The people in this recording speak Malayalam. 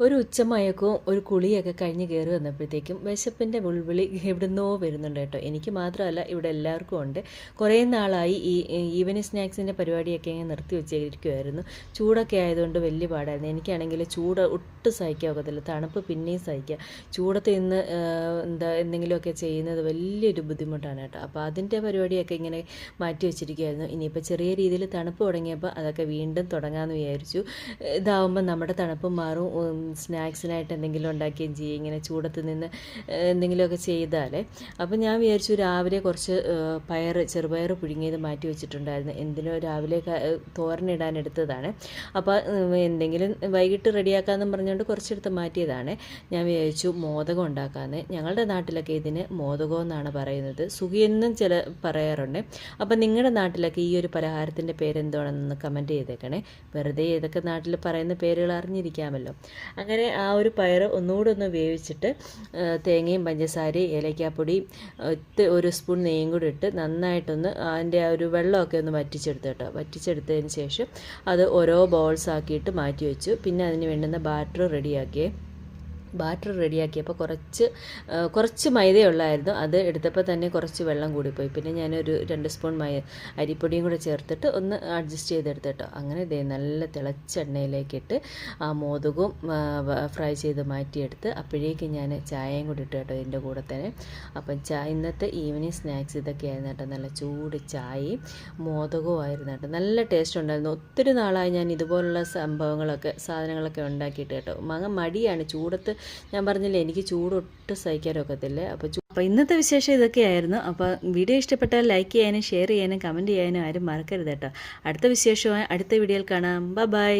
ഒരു ഉച്ചമയക്കവും ഒരു കുളിയൊക്കെ കഴിഞ്ഞ് കയറി വന്നപ്പോഴത്തേക്കും വിശപ്പിൻ്റെ വിളി എവിടുന്നോ വരുന്നുണ്ട് കേട്ടോ. എനിക്ക് മാത്രമല്ല, ഇവിടെ എല്ലാവർക്കും ഉണ്ട്. കുറേ നാളായി ഈ ഈവനിങ് സ്നാക്സിൻ്റെ പരിപാടിയൊക്കെ ഇങ്ങനെ നിർത്തി വെച്ചിരിക്കുമായിരുന്നു. ചൂടൊക്കെ ആയതുകൊണ്ട് വലിയ പാടായിരുന്നു. എനിക്കാണെങ്കിൽ ചൂട് ഒട്ടും സഹിക്കാൻ ഒക്കത്തില്ല, തണുപ്പ് പിന്നെയും സഹിക്കുക. ചൂടത്ത് ഇന്ന് എന്തെങ്കിലുമൊക്കെ ചെയ്യുന്നത് വലിയൊരു ബുദ്ധിമുട്ടാണ് കേട്ടോ. അപ്പോൾ അതിൻ്റെ പരിപാടിയൊക്കെ ഇങ്ങനെ മാറ്റി വെച്ചിരിക്കുമായിരുന്നു. ഇനിയിപ്പോൾ ചെറിയ രീതിയിൽ തണുപ്പ് തുടങ്ങിയപ്പോൾ അതൊക്കെ വീണ്ടും തുടങ്ങാമെന്ന് വിചാരിച്ചു. ഇതാവുമ്പോൾ നമ്മുടെ തണുപ്പ് മാറും, സ്നാക്സിനായിട്ട് എന്തെങ്കിലും ഉണ്ടാക്കുകയും ചെയ്യും. ഇങ്ങനെ ചൂടത്ത് നിന്ന് എന്തെങ്കിലുമൊക്കെ ചെയ്താലേ. അപ്പം ഞാൻ വിചാരിച്ചു രാവിലെ കുറച്ച് ചെറുപയർ പുഴുങ്ങിയത് മാറ്റി വെച്ചിട്ടുണ്ടായിരുന്നു. എന്തിനോ രാവിലെ തോരനിടാൻ എടുത്തതാണ്. അപ്പോൾ എന്തെങ്കിലും വൈകിട്ട് റെഡിയാക്കാമെന്നും പറഞ്ഞുകൊണ്ട് കുറച്ചെടുത്ത് മാറ്റിയതാണ്. ഞാൻ വിചാരിച്ചു മോദകം ഉണ്ടാക്കാമെന്ന്. ഞങ്ങളുടെ നാട്ടിലൊക്കെ ഇതിന് മോദകം എന്നാണ് പറയുന്നത്, സുഖിയെന്നും ചില പറയാറുണ്ട്. അപ്പം നിങ്ങളുടെ നാട്ടിലൊക്കെ ഈ ഒരു പലഹാരത്തിൻ്റെ പേരെന്തോണെന്ന് കമൻറ്റ് ചെയ്തേക്കണേ. വെറുതെ ഏതൊക്കെ നാട്ടിൽ പറയുന്ന പേരുകൾ അറിഞ്ഞിരിക്കാമല്ലോ. അങ്ങനെ ആ ഒരു പയർ ഒന്നുകൂടെ ഒന്ന് വേവിച്ചിട്ട് തേങ്ങയും പഞ്ചസാരയും ഏലക്കാപ്പൊടിയും ഒരു സ്പൂൺ നെയ്യും കൂടി ഇട്ട് നന്നായിട്ടൊന്ന് അതിൻ്റെ ആ ഒരു വെള്ളമൊക്കെ ഒന്ന് വറ്റിച്ചെടുത്ത് കേട്ടോ. വറ്റിച്ചെടുത്തതിന് ശേഷം അത് ഓരോ ബൗൾസ് ആക്കിയിട്ട് മാറ്റി വെച്ചു. പിന്നെ അതിന് വേണ്ടുന്ന ബാറ്റർ റെഡിയാക്കിയപ്പോൾ കുറച്ച് മൈദയുള്ളായിരുന്നു. അത് എടുത്തപ്പോൾ തന്നെ കുറച്ച് വെള്ളം കൂടിപ്പോയി. പിന്നെ ഞാനൊരു 2 സ്പൂൺ അരിപ്പൊടിയും കൂടെ ചേർത്തിട്ട് ഒന്ന് അഡ്ജസ്റ്റ് ചെയ്തെടുത്ത് കേട്ടോ. അങ്ങനെ നല്ല തിളച്ച എണ്ണയിലേക്കിട്ട് ആ മോദകവും ഫ്രൈ ചെയ്ത് മാറ്റിയെടുത്ത് അപ്പോഴേക്കും ഞാൻ ചായയും കൂടി ഇട്ട് കേട്ടോ ഇതിൻ്റെ കൂടെ തന്നെ. അപ്പം ഇന്നത്തെ ഈവനിങ് സ്നാക്സ് ഇതൊക്കെയായിരുന്നു കേട്ടോ. നല്ല ചൂട് ചായയും മോദകവും ആയിരുന്നു കേട്ടോ. നല്ല ടേസ്റ്റ് ഉണ്ടായിരുന്നു. ഒത്തിരി നാളായി ഞാൻ ഇതുപോലുള്ള സാധനങ്ങളൊക്കെ ഉണ്ടാക്കിയിട്ട് കേട്ടോ. മടിയാണ് ചൂടത്ത്. ഞാൻ പറഞ്ഞില്ലേ, എനിക്ക് ചൂടൊട്ട് സഹിക്കാനൊക്കത്തില്ല. അപ്പോൾ ഇന്നത്തെ വിശേഷം ഇതൊക്കെയായിരുന്നു. അപ്പോൾ വീഡിയോ ഇഷ്ടപ്പെട്ടാൽ ലൈക്ക് ചെയ്യാനും ഷെയർ ചെയ്യാനും കമൻറ്റ് ചെയ്യാനും ആരും മറക്കരുത് കേട്ടോ. അടുത്ത വിശേഷമായി അടുത്ത വീഡിയോയിൽ കാണാം. ബൈ.